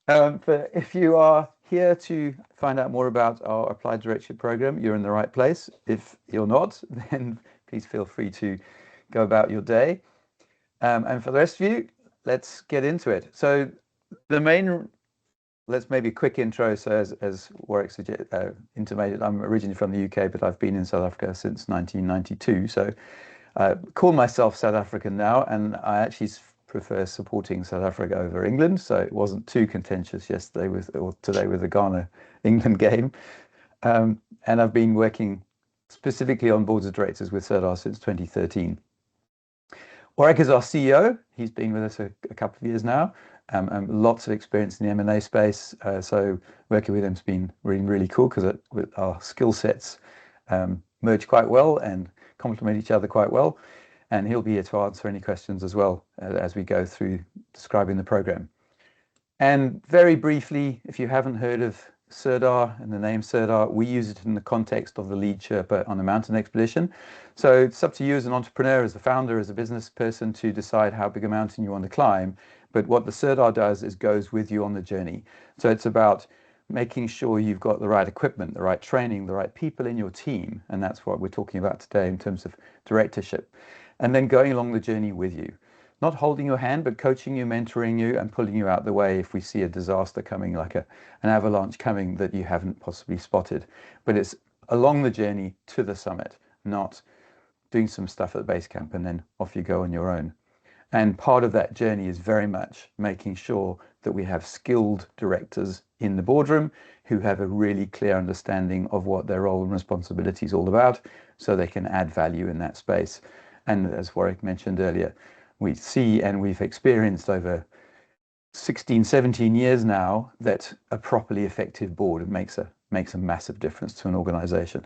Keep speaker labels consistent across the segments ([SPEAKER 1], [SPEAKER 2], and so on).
[SPEAKER 1] But if you are here to find out more about our Applied Directorship program, you're in the right place. If you're not, then please feel free to go about your day. And for the rest of you, let's get into it. So the main, let's maybe a quick intro. So as Warwick intimated, I'm originally from the UK, but I've been in South Africa since 1992. So I call myself South African now, and I actually prefer supporting South Africa over England. So it wasn't too contentious yesterday or today with the Ghana England game. And I've been working specifically on boards of directors with Sirdar since 2013. Warwick is our CEO. He's been with us a couple of years now, and lots of experience in the M&A space. So working with him has been really, really cool because our skill sets merge quite well and complement each other quite well. And he'll be here to answer any questions as well as we go through describing the program. And very briefly, if you haven't heard of Sirdar and the name Sirdar, we use it in the context of the lead Sherpa on a mountain expedition. So it's up to you as an entrepreneur, as a founder, as a business person to decide how big a mountain you want to climb. But what the Sirdar does is goes with you on the journey. So it's about making sure you've got the right equipment, the right training, the right people in your team. And that's what we're talking about today in terms of directorship. And then going along the journey with you. Not holding your hand, but coaching you, mentoring you, and pulling you out the way if we see a disaster coming, like an avalanche coming that you haven't possibly spotted. But it's along the journey to the summit, not doing some stuff at the base camp and then off you go on your own. And part of that journey is very much making sure that we have skilled directors in the boardroom who have a really clear understanding of what their role and responsibility is all about so they can add value in that space. And as Warwick mentioned earlier, we see and we've experienced over 16, 17 years now that a properly effective board makes a massive difference to an organization.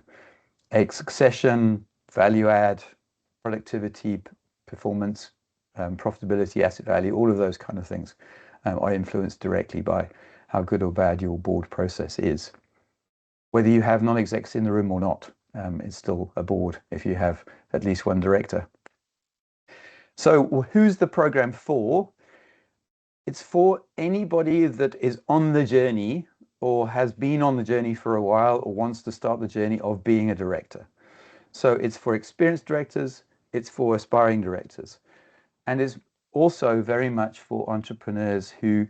[SPEAKER 1] Succession, value add, productivity, performance, profitability, asset value, all of those kind of things are influenced directly by how good or bad your board process is. Whether you have non-execs in the room or not, it's still a board if you have at least one director. So who's the program for? It's for anybody that is on the journey or has been on the journey for a while or wants to start the journey of being a director. So it's for experienced directors, it's for aspiring directors, and it's also very much for entrepreneurs who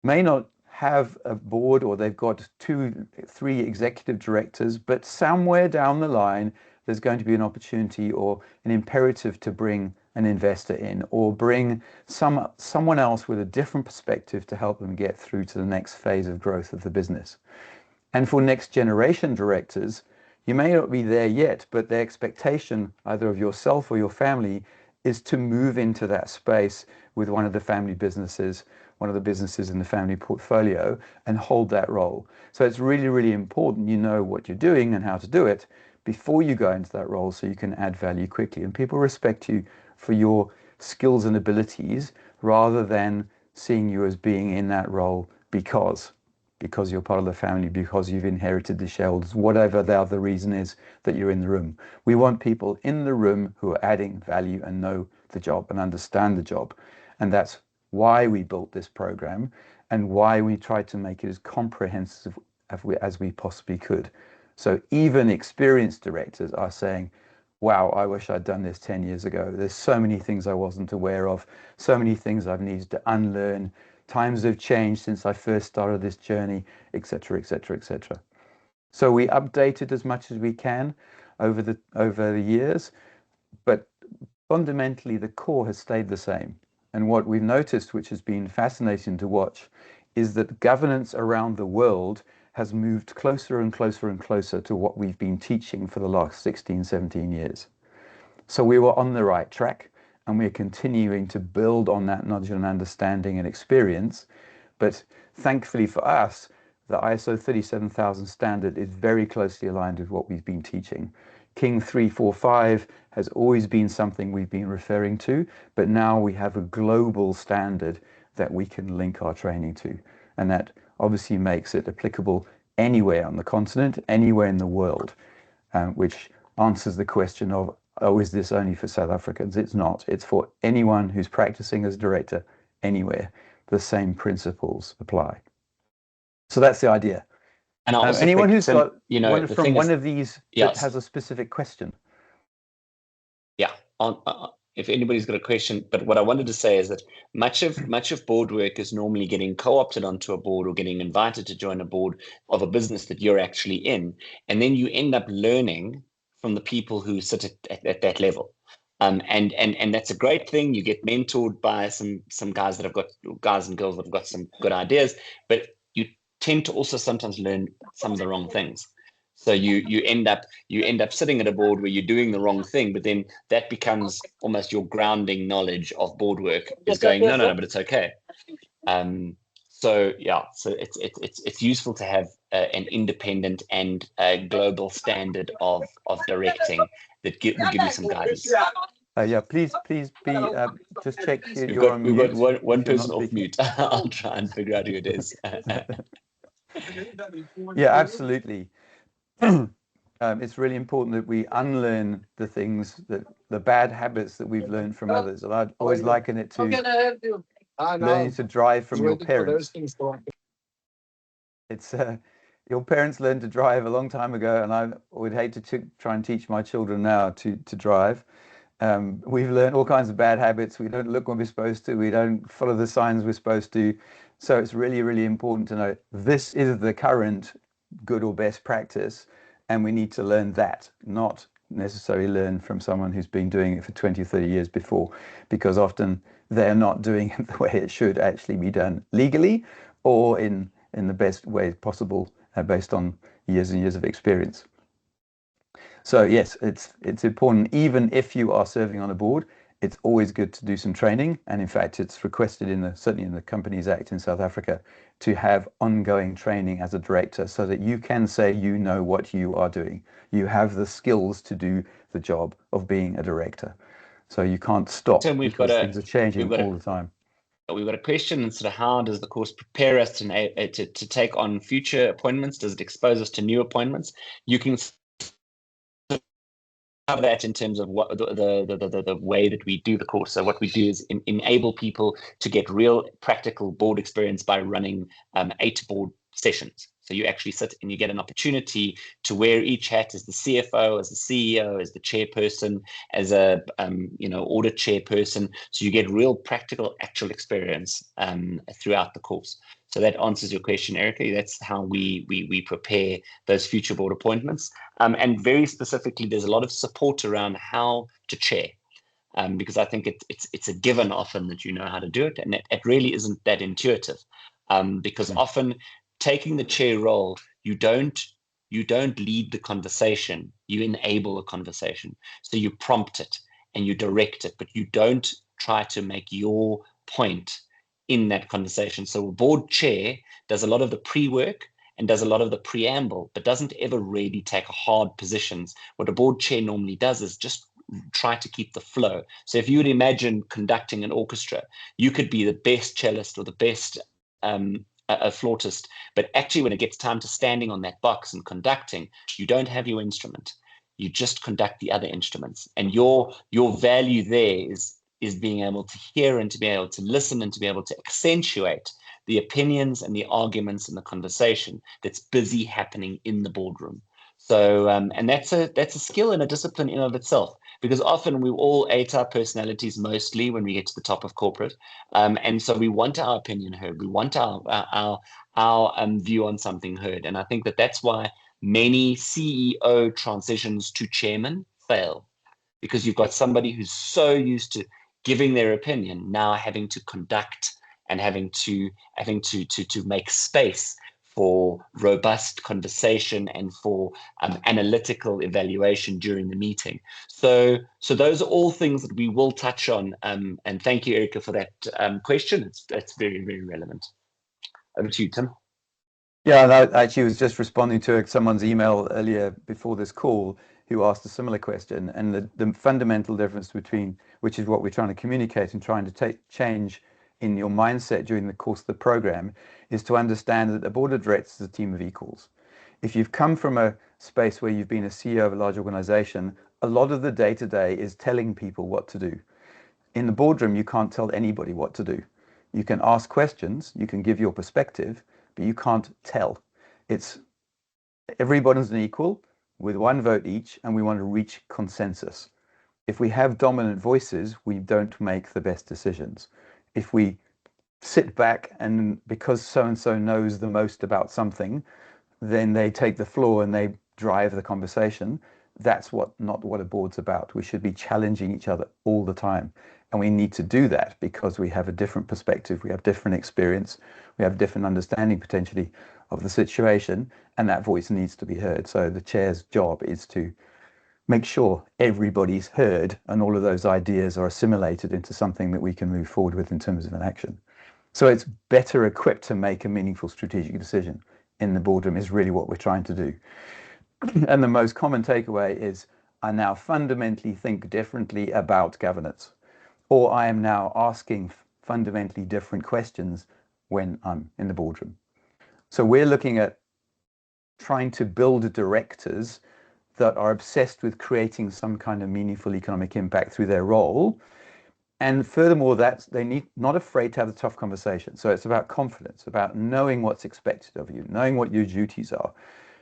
[SPEAKER 1] may not have a board or they've got 2, 3 executive directors, but somewhere down the line, there's going to be an opportunity or an imperative to bring an investor in or bring someone else with a different perspective to help them get through to the next phase of growth of the business. And for next generation directors, you may not be there yet, but the expectation either of yourself or your family is to move into that space with one of the family businesses, one of the businesses in the family portfolio, and hold that role. So it's really, really important you know what you're doing and how to do it before you go into that role so you can add value quickly. And people respect you for your skills and abilities rather than seeing you as being in that role because you're part of the family, because you've inherited the shareholders, whatever the other reason is that you're in the room. We want people in the room who are adding value and know the job and understand the job. And that's why we built this program and why we tried to make it as comprehensive as we possibly could. So even experienced directors are saying, wow, I wish I'd done this 10 years ago. There's so many things I wasn't aware of, so many things I've needed to unlearn. Times have changed since I first started this journey, etc., etc., etc. So we updated as much as we can over the years, but fundamentally the core has stayed the same. And what we've noticed, which has been fascinating to watch, is that governance around the world has moved closer and closer and closer to what we've been teaching for the last 16, 17 years. So we were on the right track and we're continuing to build on that knowledge and understanding and experience. But thankfully for us, the ISO 37000 standard is very closely aligned with what we've been teaching. King 345 has always been something we've been referring to, but now we have a global standard that we can link our training to. And that obviously makes it applicable anywhere on the continent, anywhere in the world, which answers the question of, oh, is this only for South Africans? It's not. It's for anyone who's practicing as a director anywhere. the same principles apply. So that's the idea.
[SPEAKER 2] And I'll also
[SPEAKER 1] anyone who's
[SPEAKER 2] Tim,
[SPEAKER 1] got
[SPEAKER 2] you know,
[SPEAKER 1] one from one of these that has a specific question.
[SPEAKER 2] Yeah, if anybody's got a question, but what I wanted to say is that much of board work is normally getting co-opted onto a board or getting invited to join a board of a business that you're actually in, and then you end up learning from the people who sit at that level. And that's a great thing. You get mentored by some guys and girls that have got some good ideas, but you tend to also sometimes learn some of the wrong things. So you end up sitting at a board where you're doing the wrong thing, but then that becomes almost your grounding knowledge of board work is going, no, but it's okay. So it's useful to have an independent and a global standard of directing that will give you some guidance.
[SPEAKER 1] Yeah, please be just check
[SPEAKER 2] you're on mute. We've got one person off mute. I'll try and figure out who it is.
[SPEAKER 1] Yeah, absolutely. It's really important that we unlearn the things the bad habits that we've learned from others. And I'd always liken it to learning to drive from your parents. It's your parents learned to drive a long time ago, and I would hate to try and teach my children now to drive. We've learned all kinds of bad habits. We don't look when we're supposed to. We don't follow the signs we're supposed to. So it's really, really important to know this is the current good or best practice, and we need to learn that, not necessarily learn from someone who's been doing it for 20 or 30 years before, because often they're not doing it the way it should actually be done legally or in the best way possible based on years and years of experience. So yes, it's important. Even if you are serving on a board, it's always good to do some training. And in fact, it's requested certainly in the Companies Act in South Africa to have ongoing training as a director so that you can say you know what you are doing. You have the skills to do the job of being a director. So you can't stop because things are changing all the time.
[SPEAKER 2] We've got a question, and sort of how does the course prepare us to take on future appointments? Does it expose us to new appointments? You can cover that in terms of what the way that we do the course. So what we do is enable people to get real practical board experience by running 8 board sessions. So you actually sit and you get an opportunity to wear each hat as the CFO, as the CEO, as the chairperson, as a audit chairperson. So you get real practical, actual experience throughout the course. So that answers your question, Erica. That's how we prepare those future board appointments. And very specifically, there's a lot of support around how to chair. Because I think it's a given often that you know how to do it, and it really isn't that intuitive. Because often taking the chair role, you don't lead the conversation, you enable a conversation. So you prompt it and you direct it, but you don't try to make your point in that conversation. So a board chair does a lot of the pre-work and does a lot of the preamble, but doesn't ever really take hard positions. What a board chair normally does is just try to keep the flow. So if you would imagine conducting an orchestra, you could be the best cellist or the best a flautist, but actually when it gets time to standing on that box and conducting, you don't have your instrument. You just conduct the other instruments, and your value there is being able to hear and to be able to listen and to be able to accentuate the opinions and the arguments and the conversation that's busy happening in the boardroom. So, and that's a skill and a discipline in of itself, because often we all ate our personalities mostly when we get to the top of corporate. And so we want our opinion heard. We want our view on something heard. And I think that's why many CEO transitions to chairman fail, because you've got somebody who's so used to giving their opinion, now having to conduct and having to make space for robust conversation and for analytical evaluation during the meeting. So those are all things that we will touch on. And thank you, Erica, for that question. That's very, very relevant. Over to you, Tim.
[SPEAKER 1] Yeah, and I actually was just responding to someone's email earlier before this call who asked a similar question. And the fundamental difference between, which is what we're trying to communicate and trying to take change in your mindset during the course of the program, is to understand that the board of directors is a team of equals. If you've come from a space where you've been a CEO of a large organization, a lot of the day-to-day is telling people what to do. In the boardroom, you can't tell anybody what to do. You can ask questions, you can give your perspective, but you can't tell. It's everybody's an equal with one vote each, and we want to reach consensus. If we have dominant voices, we don't make the best decisions. If we sit back and because so-and-so knows the most about something, then they take the floor and they drive the conversation. That's not what a board's about. We should be challenging each other all the time. And we need to do that because we have a different perspective, we have different experience, we have different understanding potentially of the situation, and that voice needs to be heard. So the chair's job is to make sure everybody's heard and all of those ideas are assimilated into something that we can move forward with in terms of an action. So it's better equipped to make a meaningful strategic decision in the boardroom is really what we're trying to do. And the most common takeaway is I now fundamentally think differently about governance, or I am now asking fundamentally different questions when I'm in the boardroom. So we're looking at trying to build directors that are obsessed with creating some kind of meaningful economic impact through their role. And furthermore, that they need not afraid to have the tough conversation. So it's about confidence, about knowing what's expected of you, knowing what your duties are,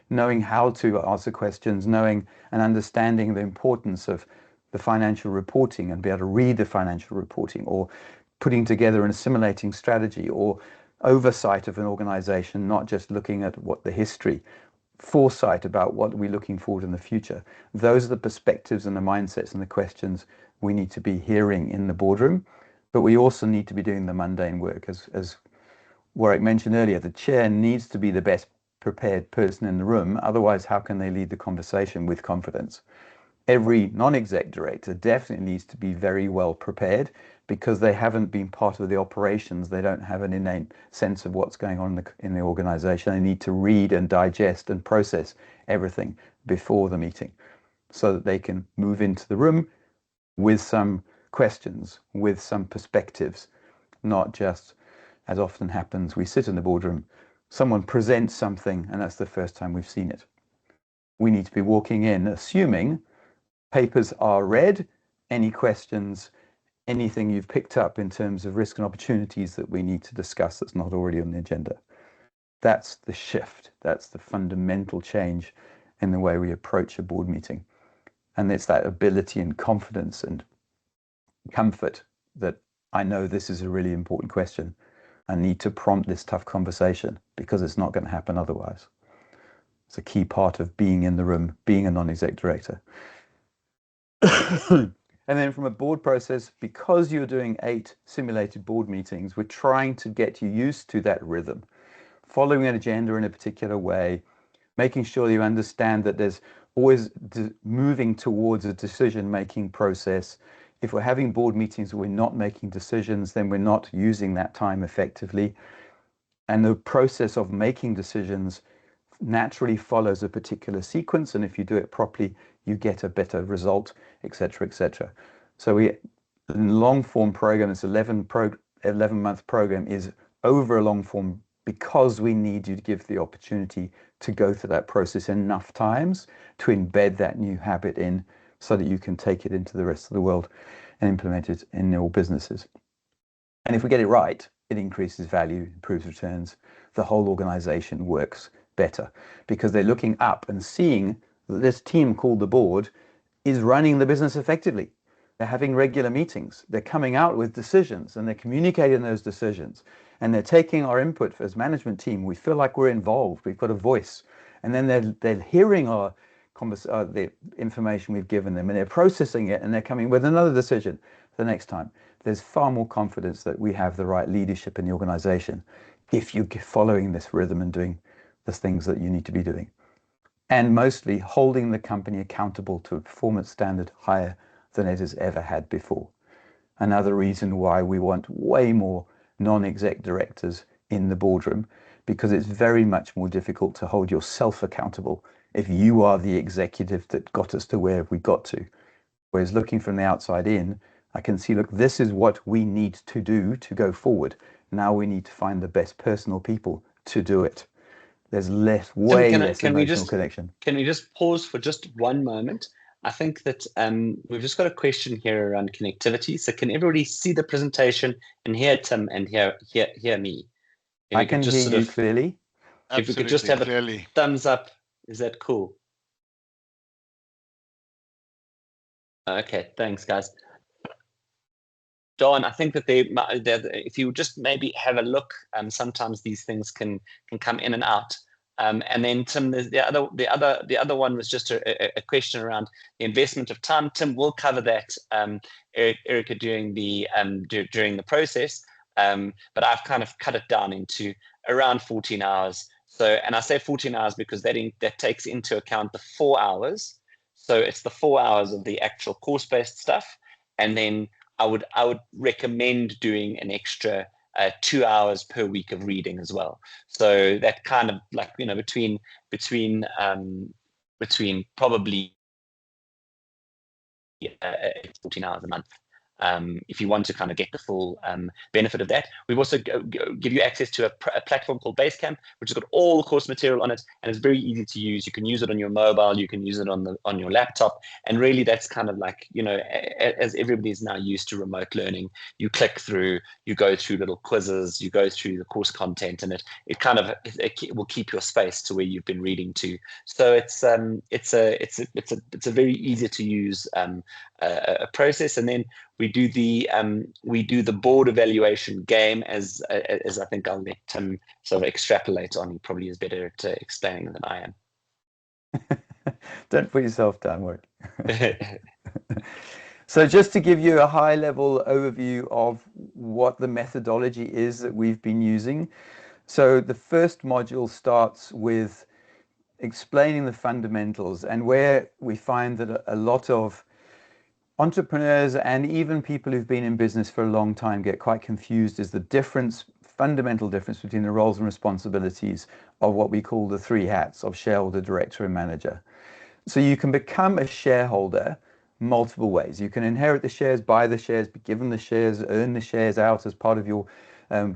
[SPEAKER 1] knowing how to answer questions, knowing and understanding the importance of the financial reporting and be able to read the financial reporting, or putting together and assimilating strategy, or oversight of an organization, not just looking at what the history, foresight about what we're looking forward in the future. Those are the perspectives and the mindsets and the questions we need to be hearing in the boardroom. But we also need to be doing the mundane work. As Warwick mentioned earlier, the chair needs to be the best prepared person in the room. Otherwise, how can they lead the conversation with confidence? Every non-exec director definitely needs to be very well prepared because they haven't been part of the operations. They don't have an innate sense of what's going on in the organization. They need to read and digest and process everything before the meeting so that they can move into the room with some questions, with some perspectives, not just, as often happens, we sit in the boardroom, someone presents something, and that's the first time we've seen it. We need to be walking in assuming papers are read, any questions, anything you've picked up in terms of risk and opportunities that we need to discuss that's not already on the agenda. That's the shift. That's the fundamental change in the way we approach a board meeting. And it's that ability and confidence and comfort that I know this is a really important question. I need to prompt this tough conversation because it's not going to happen otherwise. It's a key part of being in the room, being a non-exec director. And then from a board process, because you're doing 8 simulated board meetings, we're trying to get you used to that rhythm, following an agenda in a particular way, making sure you understand that there's always moving towards a decision-making process. If we're having board meetings where we're not making decisions, then we're not using that time effectively. And the process of making decisions naturally follows a particular sequence, and if you do it properly, you get a better result, etc., etc. So we, long form program, this 11-month program is over a long form because we need you to give the opportunity to go through that process enough times to embed that new habit in so that you can take it into the rest of the world and implement it in your businesses. And if we get it right, it increases value, improves returns. The whole organization works better because they're looking up and seeing that this team called the board is running the business effectively. They're having regular meetings. They're coming out with decisions and they're communicating those decisions. And they're taking our input as management team. We feel like we're involved. We've got a voice. And then they're hearing the information we've given them and they're processing it and they're coming with another decision the next time. There's far more confidence that we have the right leadership in the organization if you're following this rhythm and doing the things that you need to be doing. And mostly holding the company accountable to a performance standard higher than it has ever had before. Another reason why we want way more non-exec directors in the boardroom, because it's very much more difficult to hold yourself accountable if you are the executive that got us to where we got to. Whereas looking from the outside in, I can see, look, this is what we need to do to go forward. Now we need to find the best personal people to do it. There's way less emotional connection.
[SPEAKER 2] Can we just pause for just one moment? I think that we've just got a question here around connectivity. So can everybody see the presentation and hear Tim and hear me? If
[SPEAKER 1] I
[SPEAKER 2] we could
[SPEAKER 1] can
[SPEAKER 2] just
[SPEAKER 1] hear
[SPEAKER 2] sort
[SPEAKER 1] you
[SPEAKER 2] of,
[SPEAKER 1] clearly.
[SPEAKER 2] if we could just
[SPEAKER 3] Absolutely,
[SPEAKER 2] have
[SPEAKER 3] clearly.
[SPEAKER 2] a thumbs up, is that cool? Okay, thanks, guys. Don, I think that if you just maybe have a look, sometimes these things can come in and out. And then Tim, the other one was just a question around the investment of time. Tim will cover that, Erica, during the process. But I've kind of cut it down into around 14 hours. So, and I say 14 hours because that takes into account the 4 hours. So it's the 4 hours of the actual course-based stuff, and then I would recommend doing an extra 2 hours per week of reading as well. So that kind of like, between probably 14 hours a month. If you want to kind of get the full benefit of that. We've also give you access to a platform called Basecamp, which has got all the course material on it, and it's very easy to use. You can use it on your mobile, you can use it on your laptop, and really that's kind of like, as everybody is now used to remote learning, you click through, you go through little quizzes, you go through the course content, and it will keep your space to where you've been reading to. So it's a very easy to use a process. And then we do the board evaluation game, as I think I'll let Tim sort of extrapolate on. He probably is better at explaining than I am.
[SPEAKER 1] Don't put yourself down, Warwick. So just to give you a high-level overview of what the methodology is that we've been using. So the first module starts with explaining the fundamentals, and where we find that a lot of entrepreneurs and even people who've been in business for a long time get quite confused is the fundamental difference between the roles and responsibilities of what we call the three hats of shareholder, director, and manager. So you can become a shareholder multiple ways. You can inherit the shares, buy the shares, be given the shares, earn the shares out as part of your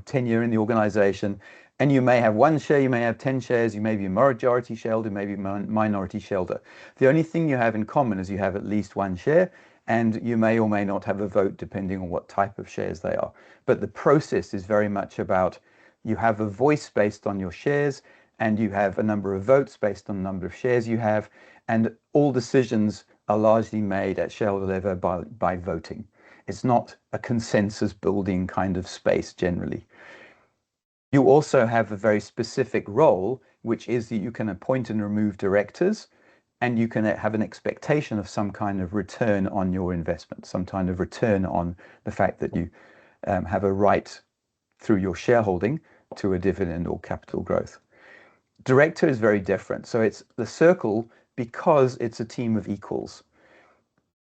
[SPEAKER 1] tenure in the organization. And you may have one share, you may have 10 shares, you may be a majority shareholder, maybe a minority shareholder. The only thing you have in common is you have at least one share, and you may or may not have a vote depending on what type of shares they are. But the process is very much about you have a voice based on your shares, and you have a number of votes based on the number of shares you have, and all decisions are largely made at shareholder level by voting. It's not a consensus building kind of space generally. You also have a very specific role, which is that you can appoint and remove directors, and you can have an expectation of some kind of return on your investment, some kind of return on the fact that you have a right through your shareholding to a dividend or capital growth. Director is very different. So it's the circle because it's a team of equals.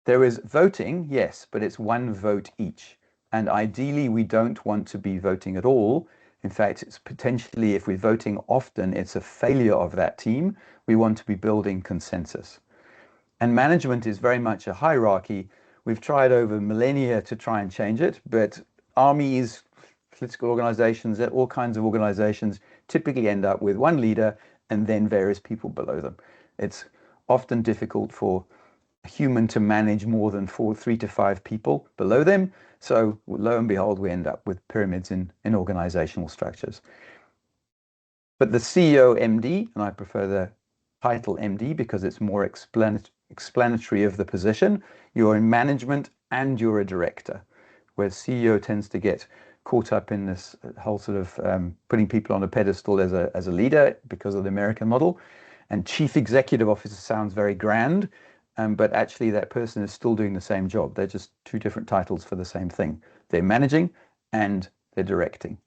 [SPEAKER 1] There is voting, yes, but it's one vote each. And ideally, we don't want to be voting at all. In fact, it's potentially, if we're voting often, it's a failure of that team. We want to be building consensus. And management is very much a hierarchy. We've tried over millennia to try and change it, but armies, political organizations, all kinds of organizations typically end up with one leader and then various people below them. It's often difficult for a human to manage more than 3 to 5 people below them. So lo and behold, we end up with pyramids in organizational structures. But the CEO MD, and I prefer the title MD because it's more explanatory of the position, you're in management and you're a director, where CEO tends to get caught up in this whole sort of putting people on a pedestal as a leader because of the American model. And chief executive officer sounds very grand, but actually that person is still doing the same job. They're just 2 different titles for the same thing. They're managing and they're directing.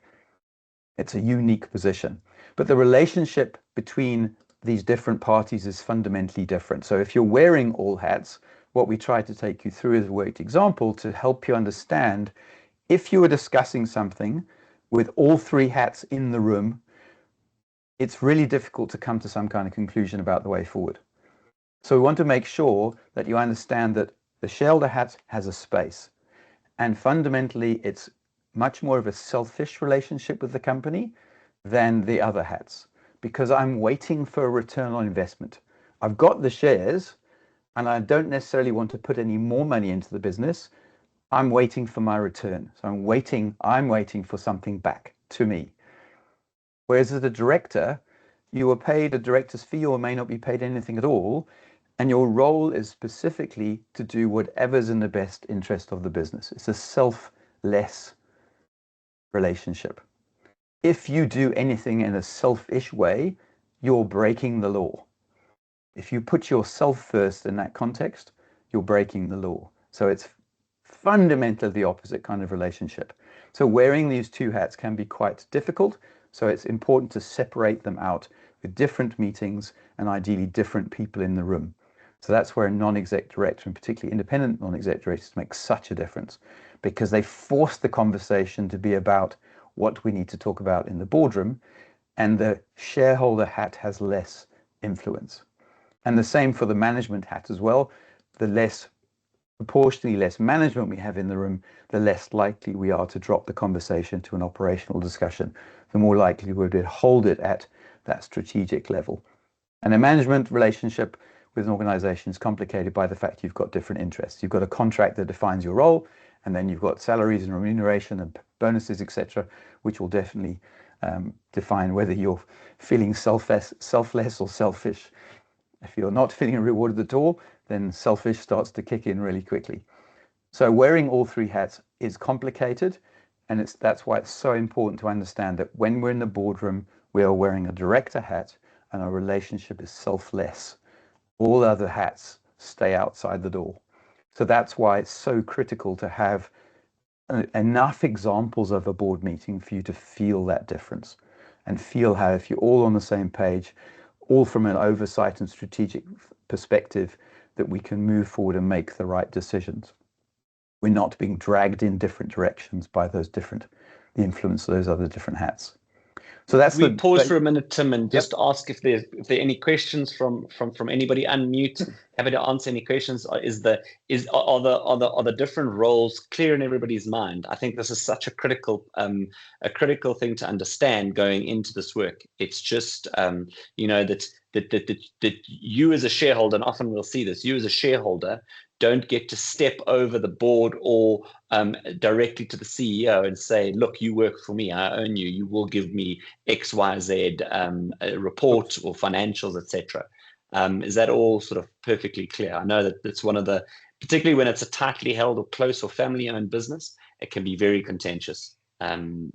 [SPEAKER 1] It's a unique position. But the relationship between these different parties is fundamentally different. So if you're wearing all hats, what we try to take you through is a worked example to help you understand if you were discussing something with all 3 hats in the room, it's really difficult to come to some kind of conclusion about the way forward. So we want to make sure that you understand that the shareholder hat has a space. And fundamentally, it's much more of a selfish relationship with the company than the other hats, because I'm waiting for a return on investment. I've got the shares, and I don't necessarily want to put any more money into the business. I'm waiting for my return. So I'm waiting for something back to me. Whereas as a director, you are paid a director's fee or may not be paid anything at all. And your role is specifically to do whatever's in the best interest of the business. It's a selfless relationship. If you do anything in a selfish way, you're breaking the law. If you put yourself first in that context, you're breaking the law. So it's fundamentally the opposite kind of relationship. So wearing these two hats can be quite difficult. So it's important to separate them out with different meetings and ideally different people in the room. So that's where a non-exec director, and particularly independent non-exec directors, make such a difference, because they force the conversation to be about what we need to talk about in the boardroom, and the shareholder hat has less influence. And the same for the management hat as well. The proportionally less management we have in the room, the less likely we are to drop the conversation to an operational discussion, the more likely we're to hold it at that strategic level. And a management relationship with an organization is complicated by the fact you've got different interests. You've got a contract that defines your role, and then you've got salaries and remuneration and bonuses, etc., which will definitely define whether you're feeling selfless or selfish. If you're not feeling rewarded at all, then selfish starts to kick in really quickly. So wearing all three hats is complicated, and that's why it's so important to understand that when we're in the boardroom, we are wearing a director hat, and our relationship is selfless. All other hats stay outside the door. So that's why it's so critical to have enough examples of a board meeting for you to feel that difference, and feel how, if you're all on the same page, all from an oversight and strategic perspective, that we can move forward and make the right decisions. We're not being dragged in different directions by the influence of those other different hats. So that's
[SPEAKER 2] we pause for a minute, Tim, and just ask if there are any questions from anybody. Unmute, happy to answer any questions. Are the different roles clear in everybody's mind? I think this is such a critical thing to understand going into this work. It's just that you as a shareholder, and often we'll see this, you as a shareholder don't get to step over the board or directly to the CEO and say, look, you work for me, I own you, you will give me X, Y, Z report or financials, etc. Is that all sort of perfectly clear? I know that it's one of the, particularly when it's a tightly held or close or family-owned business, it can be very contentious. And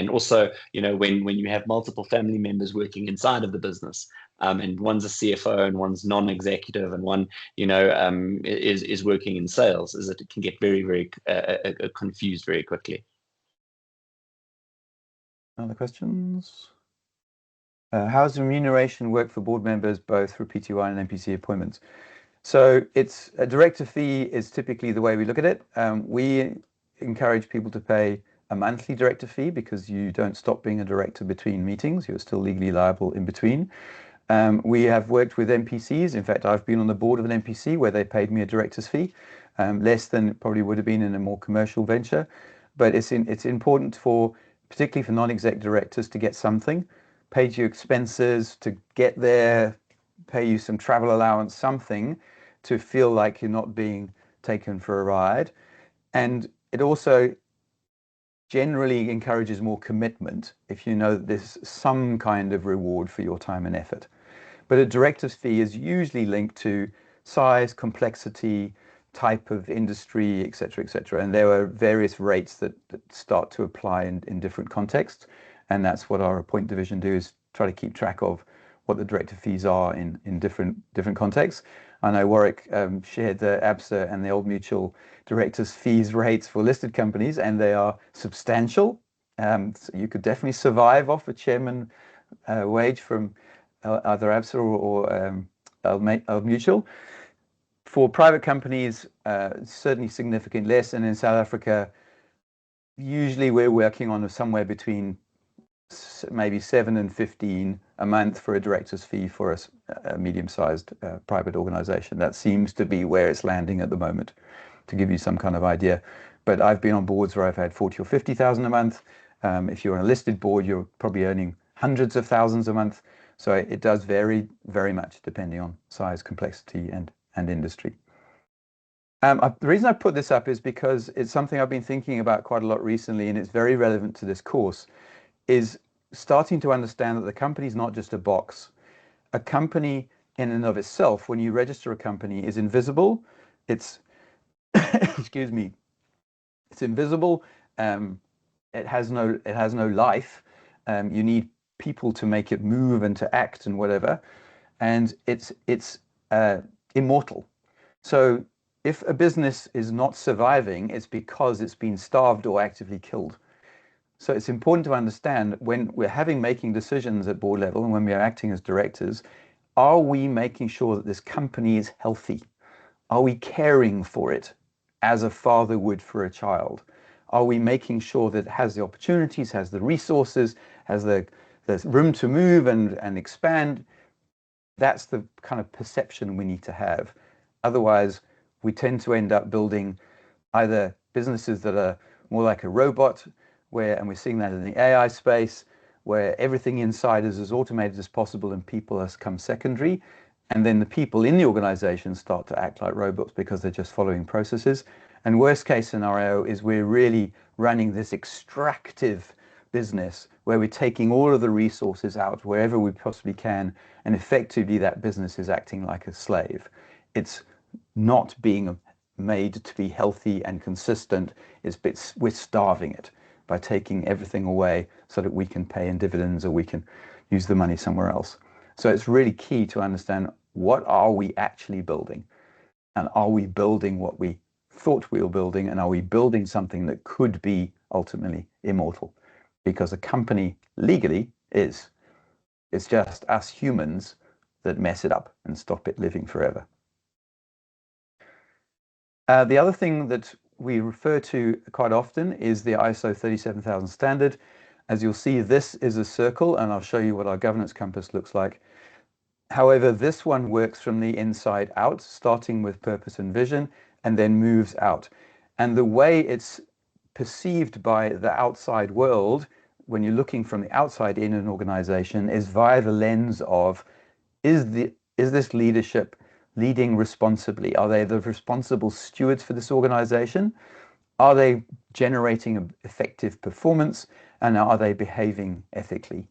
[SPEAKER 2] also, when you have multiple family members working inside of the business, and one's a CFO and one's non-executive and one, is working in sales, is that it can get very, very confused very quickly.
[SPEAKER 1] Other questions? How's the remuneration work for board members, both for PTY and NPC appointments? So it's a director fee is typically the way we look at it. We encourage people to pay a monthly director fee because you don't stop being a director between meetings. You're still legally liable in between. We have worked with NPCs. In fact, I've been on the board of an NPC where they paid me a director's fee, less than it probably would have been in a more commercial venture. But it's important particularly for non-exec directors, to get something, paid you expenses to get there, pay you some travel allowance, something to feel like you're not being taken for a ride. And it also generally encourages more commitment if you know that there's some kind of reward for your time and effort. But a director's fee is usually linked to size, complexity, type of industry, etc., etc. And there are various rates that start to apply in different contexts. And that's what our appoint division do, is try to keep track of what the director fees are in different contexts. I know Warwick shared the ABSA and the Old Mutual directors fees rates for listed companies, and they are substantial. So you could definitely survive off a chairman wage from either ABSA or Old Mutual. For private companies, certainly significantly less. And in South Africa, usually we're working on somewhere between maybe 7 and 15 a month for a director's fee for a medium-sized private organization. That seems to be where it's landing at the moment, to give you some kind of idea. But I've been on boards where I've had 40 or 50,000 a month. If you're on a listed board, you're probably earning hundreds of thousands a month. So it does vary very much depending on size, complexity, and and industry. The reason I put this up is because it's something I've been thinking about quite a lot recently, and it's very relevant to this course, is starting to understand that the company is not just a box. A company in and of itself, when you register a company, is invisible. It's, excuse me, it's invisible. It has no life. You need people to make it move and to act and whatever. And it's immortal. So if a business is not surviving, it's because it's been starved or actively killed. So it's important to understand when we're making decisions at board level and when we are acting as directors, are we making sure that this company is healthy? Are we caring for it as a father would for a child? Are we making sure that it has the opportunities, has the resources, has the room to move and expand? That's the kind of perception we need to have. Otherwise, we tend to end up building either businesses that are more like a robot, and we're seeing that in the AI space, where everything inside is as automated as possible and people has come secondary. And then the people in the organization start to act like robots because they're just following processes. And worst case scenario is we're really running this extractive business where we're taking all of the resources out wherever we possibly can. And effectively that business is acting like a slave. It's not being made to be healthy and consistent. We're starving it by taking everything away so that we can pay in dividends or we can use the money somewhere else. So it's really key to understand, what are we actually building? And are we building what we thought we were building? And are we building something that could be ultimately immortal? Because a company legally is. It's just us humans that mess it up and stop it living forever. The other thing that we refer to quite often is the ISO 37000 standard. As you'll see, this is a circle, and I'll show you what our governance compass looks like. However, this one works from the inside out, starting with purpose and vision, and then moves out. And the way it's perceived by the outside world, when you're looking from the outside in an organization, is via the lens of, is this leadership leading responsibly? Are they the responsible stewards for this organization? Are they generating effective performance? And are they behaving ethically?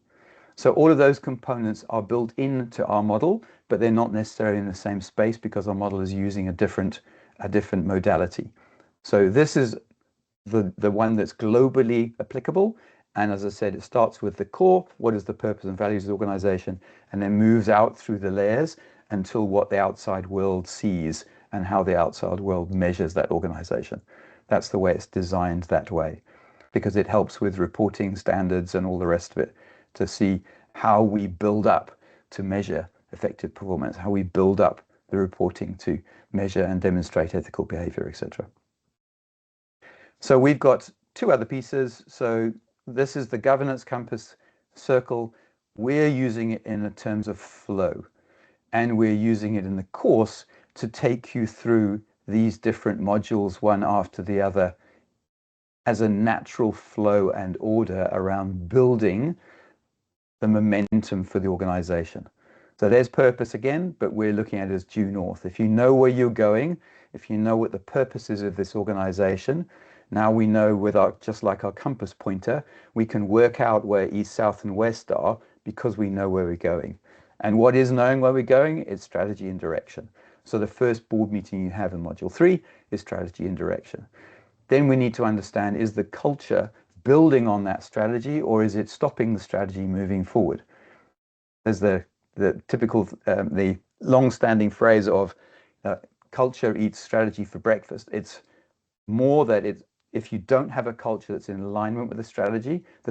[SPEAKER 1] So all of those components are built into our model, but they're not necessarily in the same space because our model is using a different modality. So this is the one that's globally applicable. And as I said, it starts with the core, what is the purpose and values of the organization, and then moves out through the layers until what the outside world sees and how the outside world measures that organization. That's the way it's designed that way, because it helps with reporting standards and all the rest of it, to see how we build up to measure effective performance, how we build up the reporting to measure and demonstrate ethical behavior, etc. So we've got two other pieces. So this is the governance compass circle. We're using it in terms of flow, and we're using it in the course to take you through these different modules one after the other as a natural flow and order around building the momentum for the organization. So there's purpose again, but we're looking at it as due north. If you know where you're going, if you know what the purpose is of this organization, now we know just like our compass pointer, we can work out where east, south, and west are because we know where we're going. And what is knowing where we're going? It's strategy and direction. So the first board meeting you have in module 3 is strategy and direction. Then we need to understand, is the culture building on that strategy, or is it stopping the strategy moving forward? There's the typical, the long-standing phrase of culture eats strategy for breakfast. It's more that if you don't have a culture that's in alignment with the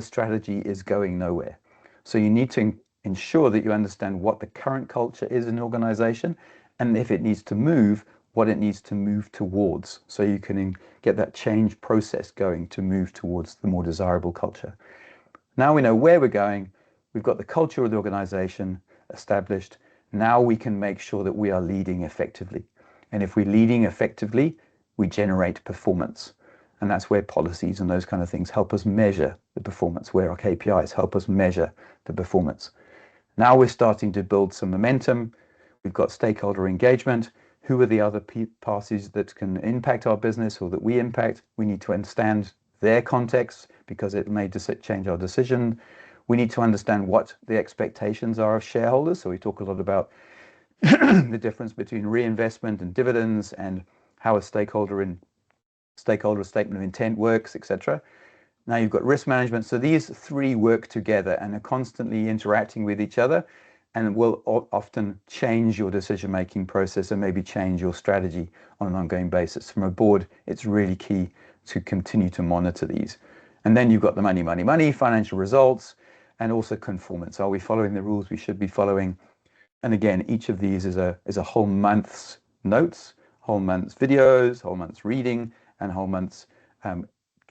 [SPEAKER 1] strategy is going nowhere. So you need to ensure that you understand what the current culture is in an organization, and if it needs to move, what it needs to move towards, so you can get that change process going to move towards the more desirable culture. Now we know where we're going, we've got the culture of the organization established. Now we can make sure that we are leading effectively. And if we're leading effectively, we generate performance. And that's where policies and those kind of things help us measure the performance, where our KPIs help us measure the performance. Now we're starting to build some momentum. We've got stakeholder engagement. who are the other parties that can impact our business or that we impact. We need to understand their context because it may change our decision. We need to understand what the expectations are of shareholders. So we talk a lot about the difference between reinvestment and dividends and how a stakeholder statement of intent works, etc. Now you've got risk management. So these three work together and are constantly interacting with each other and will often change your decision-making process and maybe change your strategy on an ongoing basis. From a board, it's really key to continue to monitor these. And then you've got the money, financial results, and also conformance. Are we following the rules we should be following? And again, each of these is a whole month's notes, whole month's videos, whole month's reading, and whole month's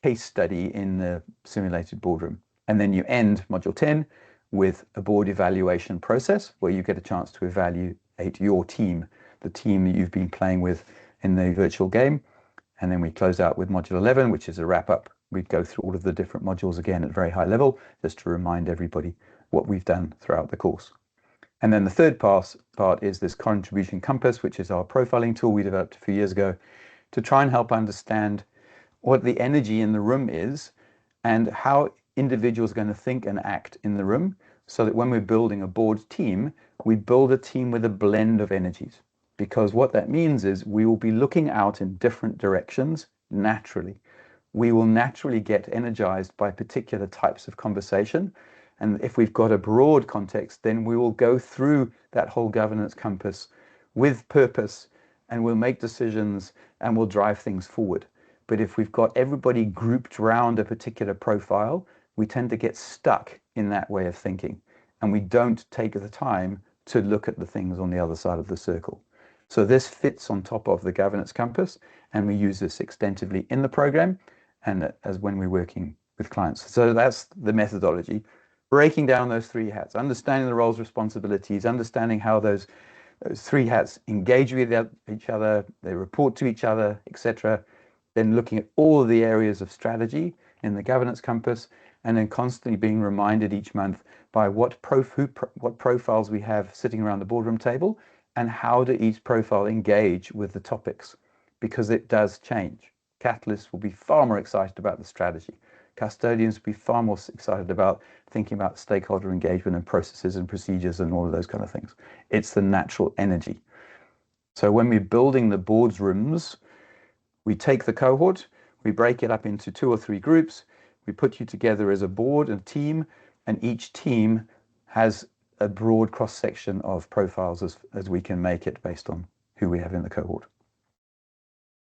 [SPEAKER 1] case study in the simulated boardroom. And then you end module 10 with a board evaluation process where you get a chance to evaluate your team, the team that you've been playing with in the virtual game. And then we close out with module 11, which is a wrap up. We'd go through all of the different modules again at a very high level, just to remind everybody what we've done throughout the course. And then the third part is this contribution compass, which is our profiling tool we developed a few years ago to try and help understand what the energy in the room is and how individuals are going to think and act in the room, so that when we're building a board team, we build a team with a blend of energies. Because what that means is we will be looking out in different directions naturally. We will naturally get energized by particular types of conversation. And if we've got a broad context, then we will go through that whole governance compass with purpose and we'll make decisions and we'll drive things forward. But if we've got everybody grouped around a particular profile, we tend to get stuck in that way of thinking. And we don't take the time to look at the things on the other side of the circle. So this fits on top of the governance compass, and we use this extensively in the program and as when we're working with clients. So that's the methodology. Breaking down those three hats, understanding the roles, responsibilities, understanding how those three hats engage with each other, they report to each other, etc. Then looking at all of the areas of strategy in the governance compass, and then constantly being reminded each month by what profiles we have sitting around the boardroom table and how do each profile engage with the topics, because it does change. Catalysts will be far more excited about the strategy. Custodians will be far more excited about thinking about stakeholder engagement and processes and procedures and all of those kind of things. It's the natural energy. So when we're building the boardrooms, we take the cohort, we break it up into 2 or 3 groups, we put you together as a board and team, and each team has a broad cross-section of profiles as we can make it based on who we have in the cohort.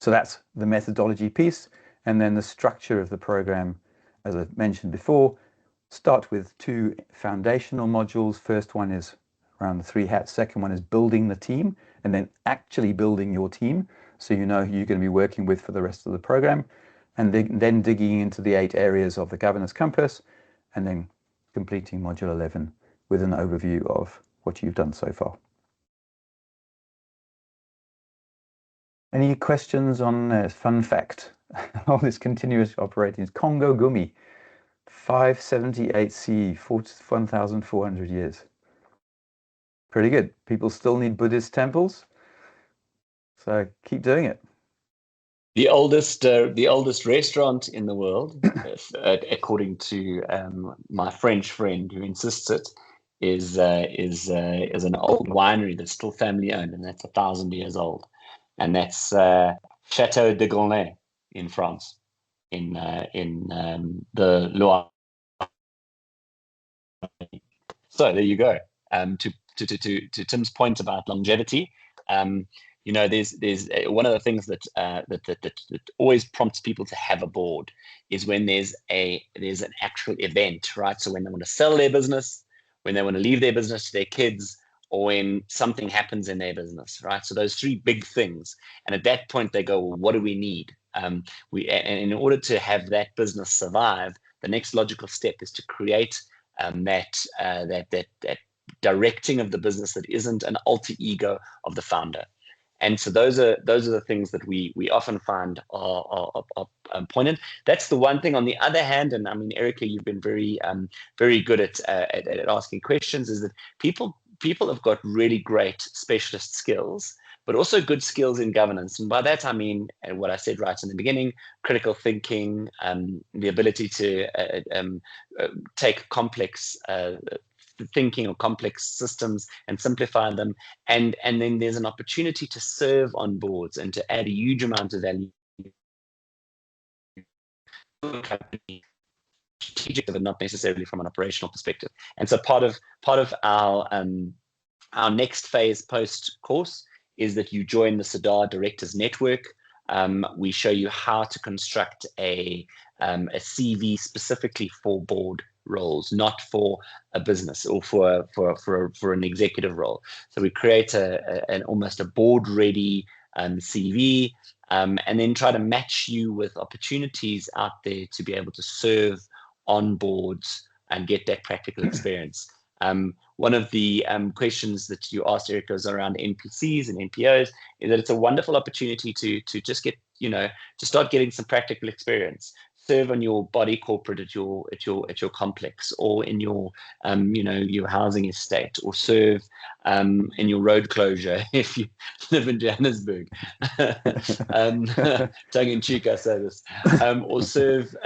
[SPEAKER 1] So that's the methodology piece. And then the structure of the program, as I mentioned before, start with 2 foundational modules. First one is around the 3 hats. Second one is building the team, and then actually building your team, so you know who you're going to be working with for the rest of the program. And then digging into the 8 areas of the governance compass, and then completing module 11 with an overview of what you've done so far. Any questions on fun fact? All this continuous operating is Congo Gumi, 578 CE, 1,400 years. Pretty good. People still need Buddhist temples, so keep doing it.
[SPEAKER 2] The oldest restaurant in the world, according to my French friend who insists it, is an old winery that's still family owned, and that's 1,000 years old, and that's Chateau de Gournay in France, in the Loire. So there you go. To Tim's point about longevity, you know, there's one of the things that always prompts people to have a board is when there's an actual event, right? So when they want to sell their business, when they want to leave their business to their kids, or when something happens in their business, right? So those 3 big things, and at that point they go, well, what do we need? And in order to have that business survive, the next logical step is to create that directing of the business that isn't an alter ego of the founder. And so those are the things that we often find are poignant. That's the one thing. On the other hand, and I mean, Erica, you've been very good at asking questions, is that people have got really great specialist skills, but also good skills in governance. And by that, I mean what I said right in the beginning: critical thinking, the ability to take complex thinking or complex systems and simplify them. And then there's an opportunity to serve on boards and to add a huge amount of value to the company, strategic, but not necessarily from an operational perspective. And so part of our next phase post course is that you join the Sirdar Directors Network. We show you how to construct a CV specifically for board roles, not for a business or for an executive role. So we create an almost a board ready CV, and then try to match you with opportunities out there to be able to serve on boards and get that practical experience. One of the questions that you asked, Eric, was around NPCs and NPOs, is that it's a wonderful opportunity to just get, to start getting some practical experience. Serve on your body corporate at your complex, or in your your housing estate, or serve in your road closure if you live in Johannesburg. Tongue in cheek, I say this. Or serve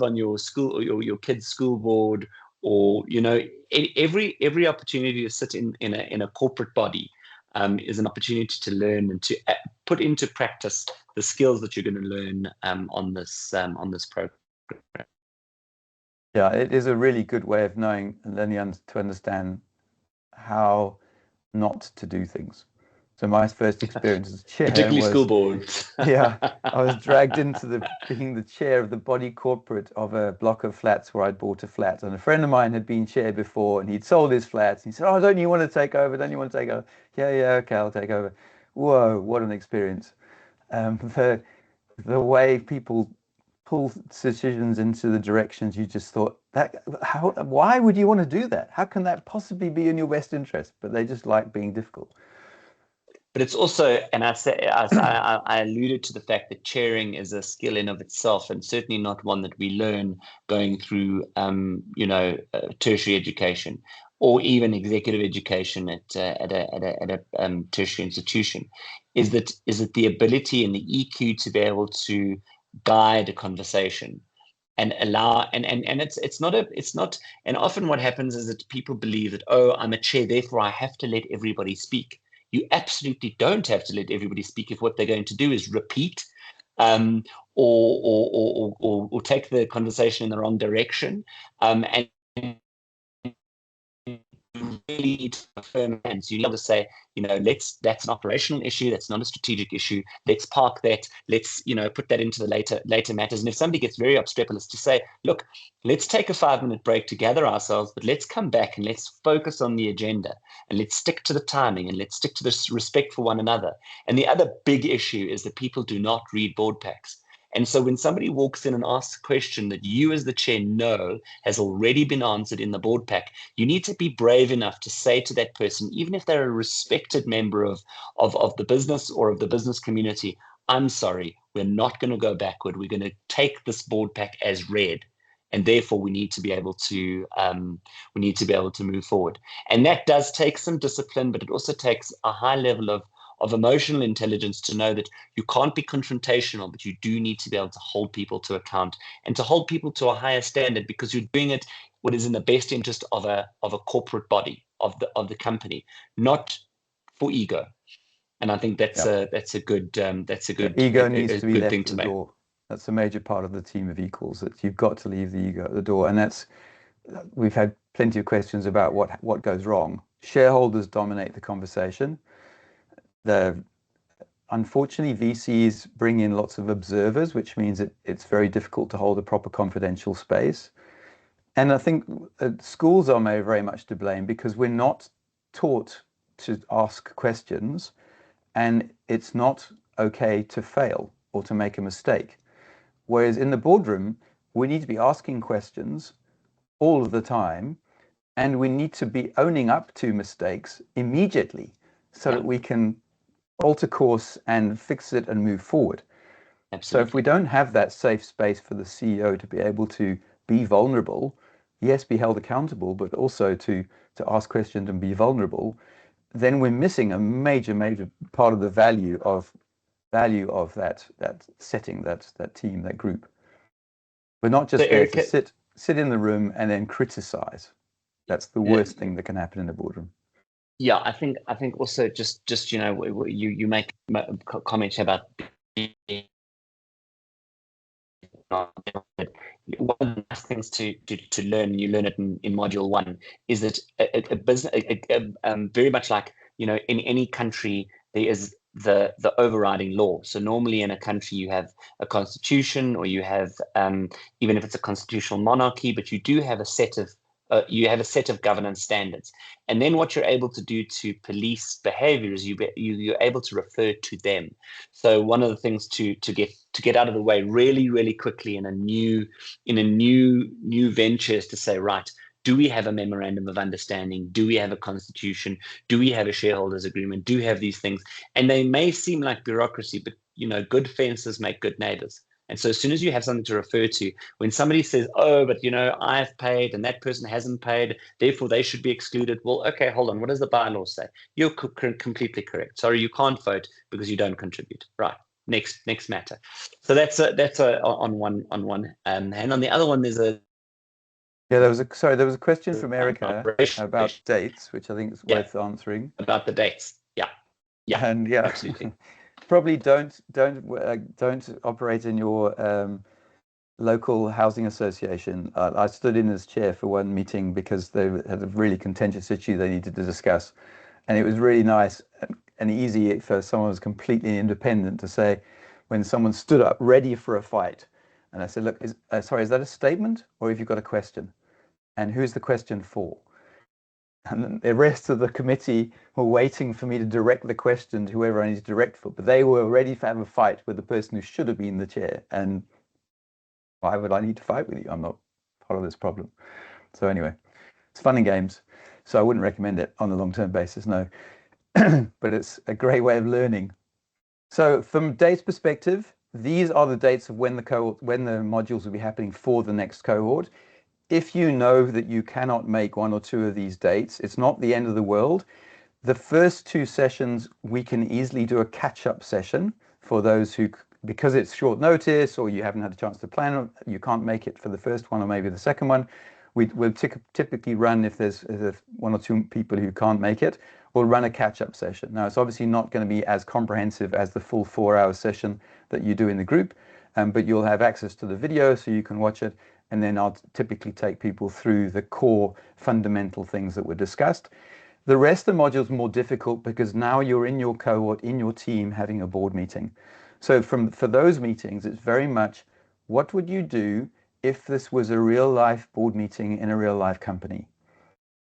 [SPEAKER 2] on your school, or your kids' school board, or every opportunity to sit in a corporate body is an opportunity to learn and to put into practice the skills that you're going to learn on this program.
[SPEAKER 1] Yeah, it is a really good way of knowing and learning to understand how not to do things. So my first experience as chair
[SPEAKER 2] particularly
[SPEAKER 1] was,
[SPEAKER 2] school boards.
[SPEAKER 1] Yeah, I was dragged into being the chair of the body corporate of a block of flats where I'd bought a flat, and a friend of mine had been chair before, and he'd sold his flats. He said, "Oh, don't you want to take over? Don't you want to take over?" Yeah, okay, I'll take over. Whoa, what an experience! The way people pull decisions into the directions you just thought, why would you want to do that? How can that possibly be in your best interest? But they just like being difficult.
[SPEAKER 2] But it's also, and I alluded to the fact that chairing is a skill in of itself, and certainly not one that we learn going through, tertiary education or even executive education at a tertiary institution. Is that the ability and the EQ to be able to guide a conversation and allow, and it's not, and often what happens is that people believe that, oh, I'm a chair, therefore I have to let everybody speak. You absolutely don't have to let everybody speak if what they're going to do is repeat or take the conversation in the wrong direction. And you really need to affirm hands. You need to say, that's an operational issue. That's not a strategic issue. Let's park that. Let's, put that into the later matters. And if somebody gets very obstreperous, to say, look, let's take a 5-minute break to gather ourselves, but let's come back and let's focus on the agenda, and let's stick to the timing, and let's stick to this respect for one another. And the other big issue is that people do not read board packs. And so when somebody walks in and asks a question that you as the chair know has already been answered in the board pack, you need to be brave enough to say to that person, even if they're a respected member of the business or of the business community, I'm sorry, we're not going to go backward. We're going to take this board pack as read. And therefore, we need to be able to move forward. And that does take some discipline, but it also takes a high level of emotional intelligence to know that you can't be confrontational, but you do need to be able to hold people to account and to hold people to a higher standard, because you're doing it what is in the best interest of a corporate body, of the company, not for ego. And I think that's a good
[SPEAKER 1] ego needs to be
[SPEAKER 2] good
[SPEAKER 1] left
[SPEAKER 2] thing
[SPEAKER 1] at
[SPEAKER 2] to
[SPEAKER 1] the
[SPEAKER 2] make.
[SPEAKER 1] door. That's a major part of the team of equals, that you've got to leave the ego at the door. And we've had plenty of questions about what goes wrong. Shareholders dominate the conversation. Unfortunately, VCs bring in lots of observers, which means it's very difficult to hold a proper confidential space. And I think schools are very much to blame, because we're not taught to ask questions, and it's not okay to fail or to make a mistake. Whereas in the boardroom, we need to be asking questions all of the time, and we need to be owning up to mistakes immediately so that we can alter course and fix it and move forward.
[SPEAKER 2] Absolutely.
[SPEAKER 1] So if we don't have that safe space for the CEO to be able to be vulnerable, yes, be held accountable, but also to ask questions and be vulnerable, then we're missing a major part of the value of that setting, that team, that group. We're not
[SPEAKER 2] So
[SPEAKER 1] just there to
[SPEAKER 2] Eric,
[SPEAKER 1] sit in the room and then criticize. That's the worst thing that can happen in a boardroom.
[SPEAKER 2] yeah, I think also just you make comments about one of the nice things to learn, and you learn it in module one, is that a business very much like in any country there is the overriding law. So normally in a country you have a constitution, or you have even if it's a constitutional monarchy, but you do have a set of governance standards. And then what you're able to do to police behavior is you're able to refer to them. So one of the things to get out of the way really quickly in a new venture is to say, right, do we have a memorandum of understanding? Do we have a constitution? Do we have a shareholders agreement? Do we have these things? And they may seem like bureaucracy, but good fences make good neighbors. And so as soon as you have something to refer to, when somebody says, oh, but I've paid and that person hasn't paid, therefore they should be excluded. Well, okay, hold on. What does the bylaw say? You're completely correct. Sorry, you can't vote because you don't contribute. Right. Next matter. So that's on one hand. On the other one, there's a
[SPEAKER 1] Yeah, there was a question from Erica about
[SPEAKER 2] operation.
[SPEAKER 1] dates, which I think is worth answering.
[SPEAKER 2] About the dates. Yeah,
[SPEAKER 1] And yeah,
[SPEAKER 2] absolutely.
[SPEAKER 1] probably don't operate in your local housing association. I stood in as chair for one meeting because they had a really contentious issue they needed to discuss, and it was really nice and easy for someone who's completely independent to say, when someone stood up ready for a fight, and I said, look, sorry, is that a statement or have you got a question? And who's the question for? And the rest of the committee were waiting for me to direct the question to whoever I needed to direct for, but they were ready to have a fight with the person who should have been the chair. And why would I need to fight with you? I'm not part of this problem. So anyway, it's fun and games. So I wouldn't recommend it on a long-term basis, no. But it's a great way of learning. So from dates perspective, these are the dates of when the modules will be happening for the next cohort. If you know that you cannot make one or two of these dates, it's not the end of the world. The first two sessions, we can easily do a catch-up session for those who, because it's short notice or you haven't had a chance to plan, you can't make it for the first one or maybe the second one. We'll typically run, if there's one or two people who can't make it, we'll run a catch-up session. Now, it's obviously not going to be as comprehensive as the full 4-hour session that you do in the group, but you'll have access to the video so you can watch it. And then I'll typically take people through the core fundamental things that were discussed. The rest of the module is more difficult because now you're in your cohort, in your team, having a board meeting. So for those meetings, it's very much, what would you do if this was a real life board meeting in a real life company?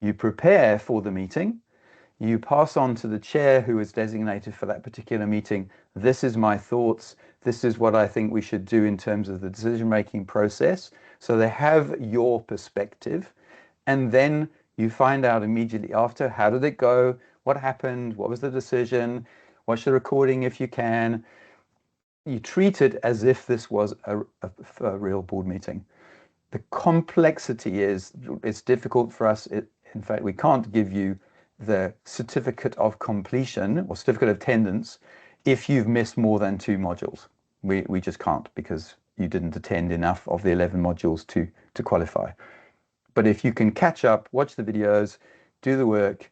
[SPEAKER 1] You prepare for the meeting. You pass on to the chair who is designated for that particular meeting. This is my thoughts. This is what I think we should do in terms of the decision-making process. So they have your perspective. And then you find out immediately after, how did it go? What happened? What was the decision? Watch the recording if you can. You treat it as if this was a real board meeting. The complexity is, it's difficult for us. In fact, we can't give you the certificate of completion or certificate of attendance if you've missed more than 2 modules. We just can't, because you didn't attend enough of the 11 modules to qualify. But if you can catch up, watch the videos, do the work,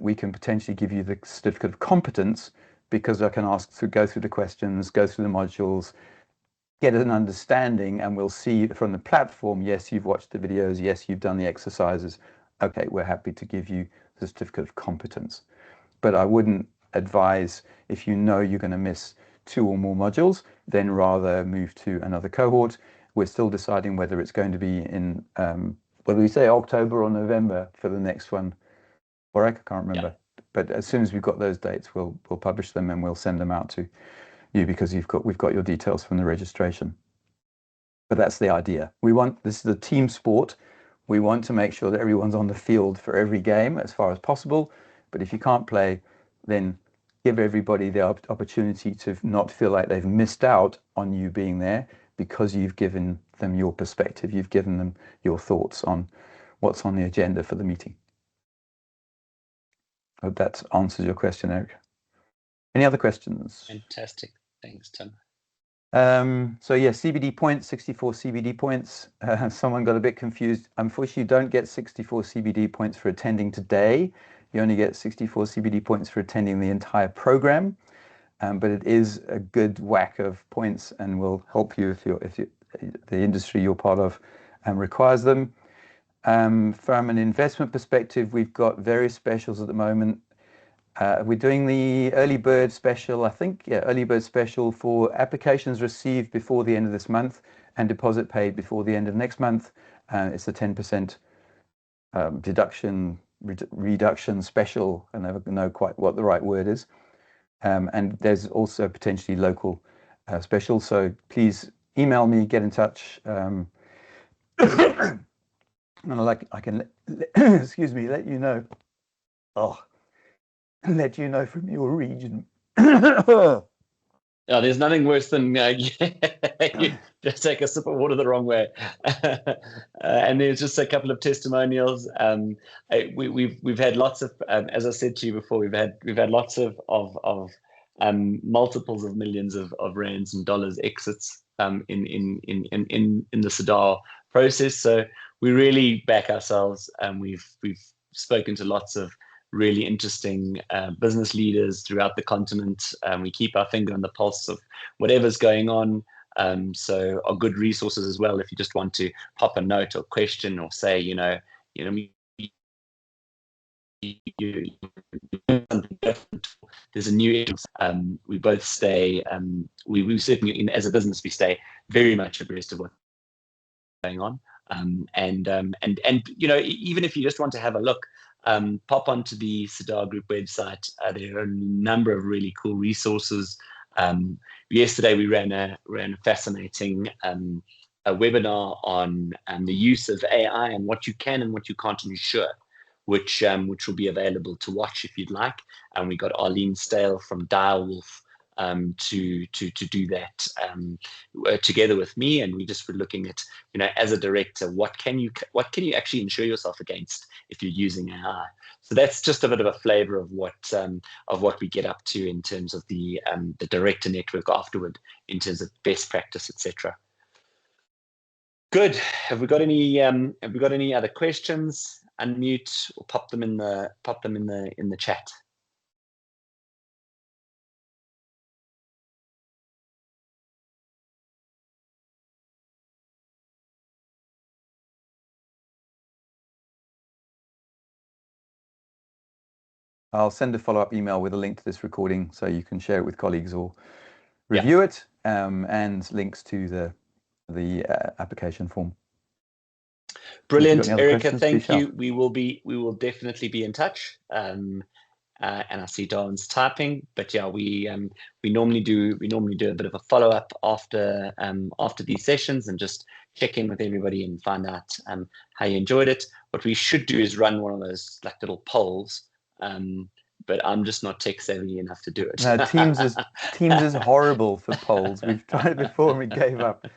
[SPEAKER 1] we can potentially give you the certificate of competence, because I can ask to go through the questions, go through the modules, get an understanding, and we'll see from the platform, yes, you've watched the videos, yes, you've done the exercises. Okay, we're happy to give you the certificate of competence. But I wouldn't advise, if you know you're going to miss 2 or more modules, then rather move to another cohort. We're still deciding whether it's going to be in, whether we say October or November for the next one. Warwick, I can't remember. Yeah. But as soon as we've got those dates, we'll publish them and we'll send them out to you, because we've got your details from the registration. But that's the idea. This is a team sport. We want to make sure that everyone's on the field for every game as far as possible. But if you can't play, then give everybody the opportunity to not feel like they've missed out on you being there, because you've given them your perspective. You've given them your thoughts on what's on the agenda for the meeting. Hope that answers your question, Eric. Any other questions?
[SPEAKER 2] Fantastic. Thanks, Tim.
[SPEAKER 1] So yeah, CBD points, 64 CBD points. Someone got a bit confused. Unfortunately, you don't get 64 CBD points for attending today. You only get 64 CBD points for attending the entire program. But it is a good whack of points and will help you if the industry you're part of requires them. From an investment perspective, we've got various specials at the moment. We're doing the early bird special, I think, yeah, early bird special for applications received before the end of this month and deposit paid before the end of next month. It's a 10% reduction special. I never know quite what the right word is. And there's also potentially local specials. So please email me, get in touch. And I can, excuse me, let you know. Let you know from your region.
[SPEAKER 2] Oh, there's nothing worse than you just take a sip of water the wrong way. And there's just a couple of testimonials. We've had lots of, as I said to you before, we've had lots of multiples of millions of rands and dollars exits in the Sirdar process. So we really back ourselves, and we've spoken to lots of really interesting business leaders throughout the continent. We keep our finger on the pulse of whatever's going on. So are good resources as well. If you just want to pop a note or question or say, there's a new, we both stay, we certainly, as a business, we stay very much abreast of what's going on. And even if you just want to have a look, pop onto the Sirdar Group website. There are a number of really cool resources. Yesterday we ran a fascinating a webinar on the use of AI and what you can and what you can't ensure, which will be available to watch if you'd like. And we got Arlene Stale from Direwolf to do that together with me, and we just were looking at, as a director, what can you actually insure yourself against if you're using AI. So that's just a bit of a flavor of what we get up to in terms of the director network afterward, in terms of best practice, etc. Good. Have we got any other questions? Unmute or pop them in the chat.
[SPEAKER 1] I'll send a follow-up email with a link to this recording so you can share it with colleagues or review it, and links to the application form.
[SPEAKER 2] Brilliant, Erica. Thank you. We will definitely be in touch. And I see Darwin's typing, but yeah, we normally do a bit of a follow-up after these sessions and just check in with everybody and find out how you enjoyed it. What we should do is run one of those like little polls, but I'm just not tech savvy enough to do it.
[SPEAKER 1] No, Teams is horrible for polls. We've tried it before and we gave up.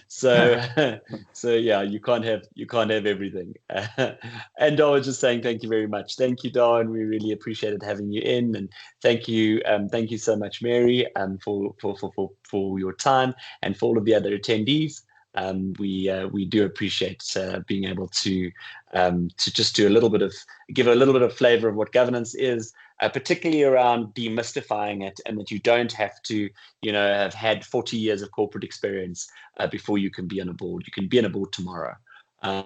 [SPEAKER 2] So yeah, you can't have everything. And I was just saying thank you very much. Thank you, Darwin. We really appreciated having you in, and thank you so much, Mary, for your time, and for all of the other attendees. We do appreciate being able to just give a little bit of flavor of what governance is, particularly around demystifying it, and that you don't have to, have had 40 years of corporate experience before you can be on a board. You can be on a board tomorrow. And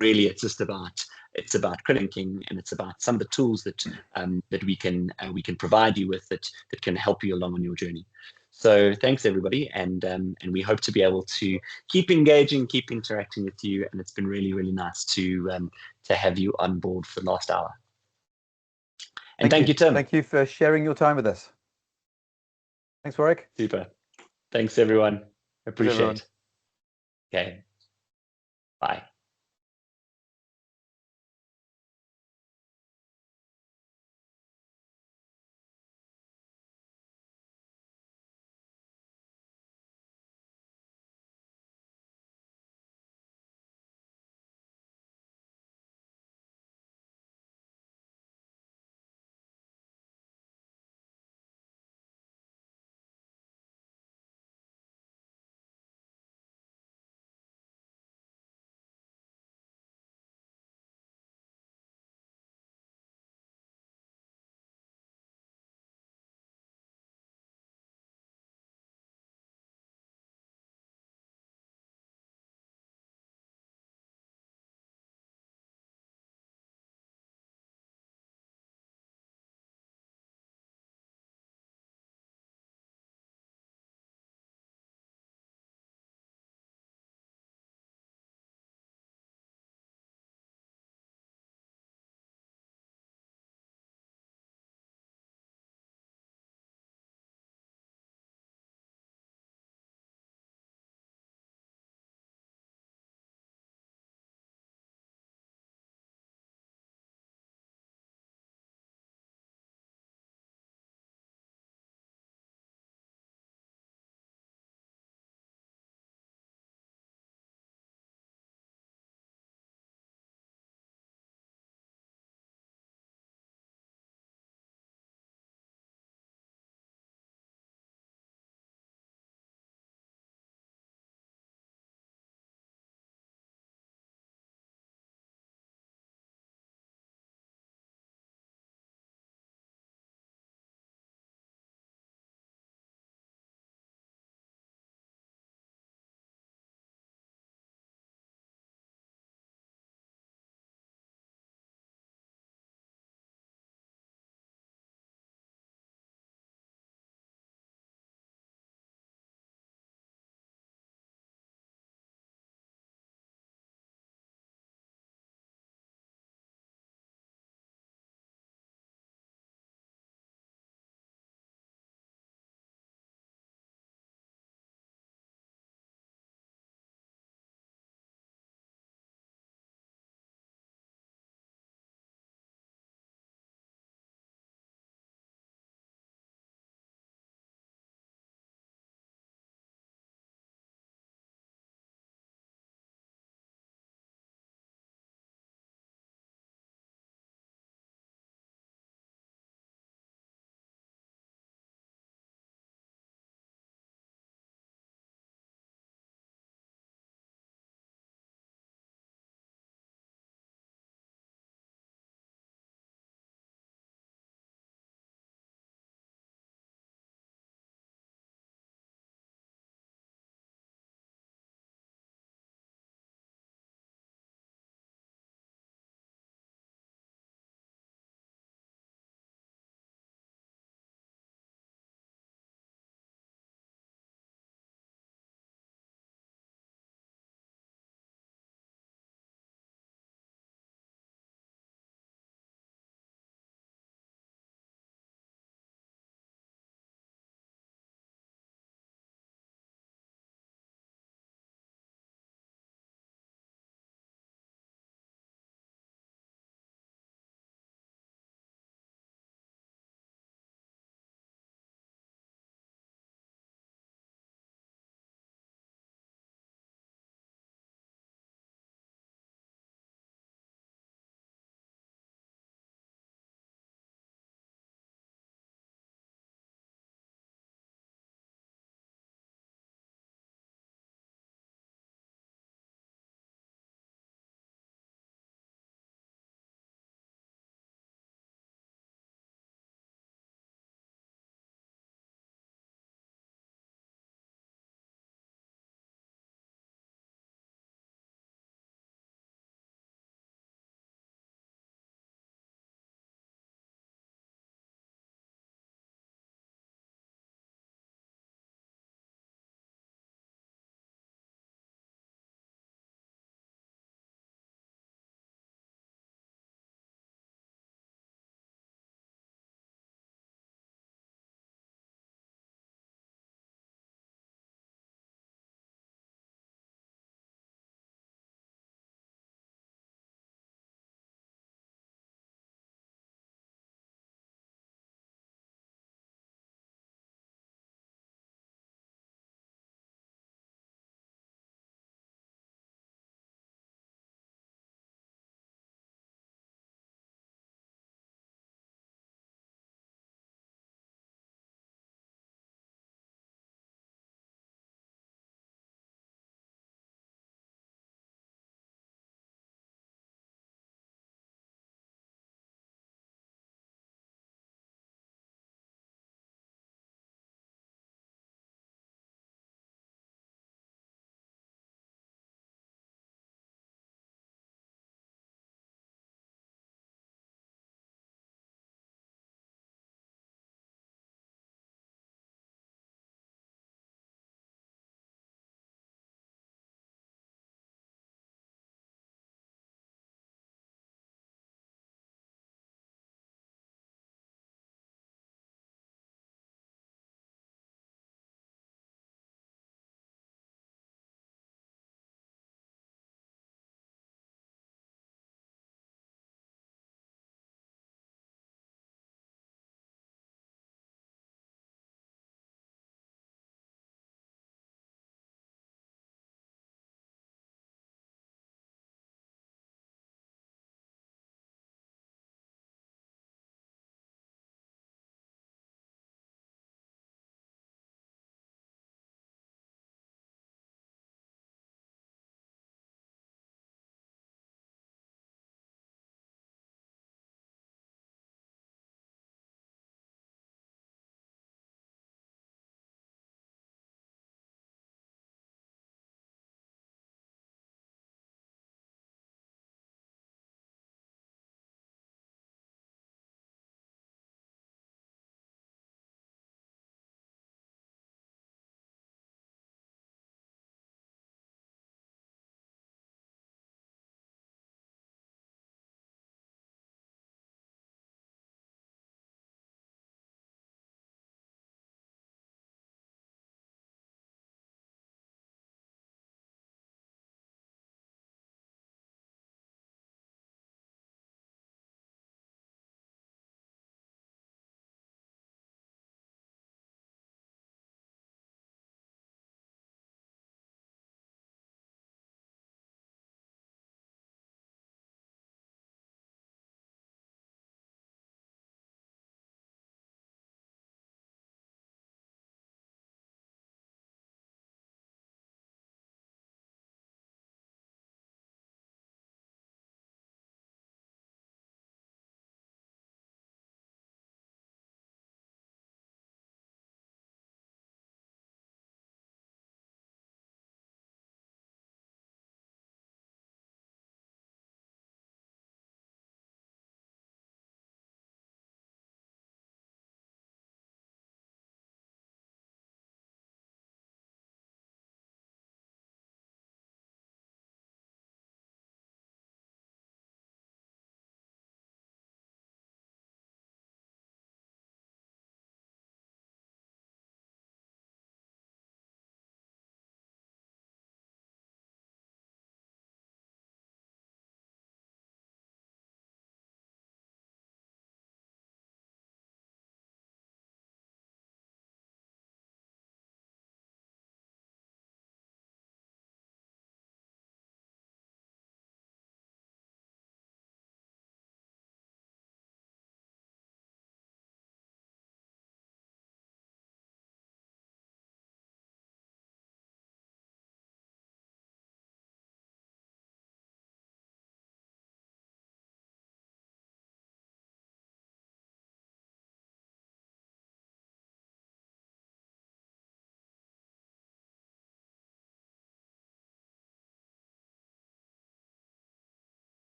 [SPEAKER 2] really it's about critical thinking, and it's about some of the tools that we can provide you with that can help you along on your journey. So thanks everybody, and we hope to be able to keep engaging, keep interacting with you, and it's been really, really nice to have you on board for the last hour. And thank you, Tim.
[SPEAKER 1] Thank you for sharing your time with us. Thanks, Warwick.
[SPEAKER 2] Super. Thanks everyone. Appreciate it. Okay. Bye.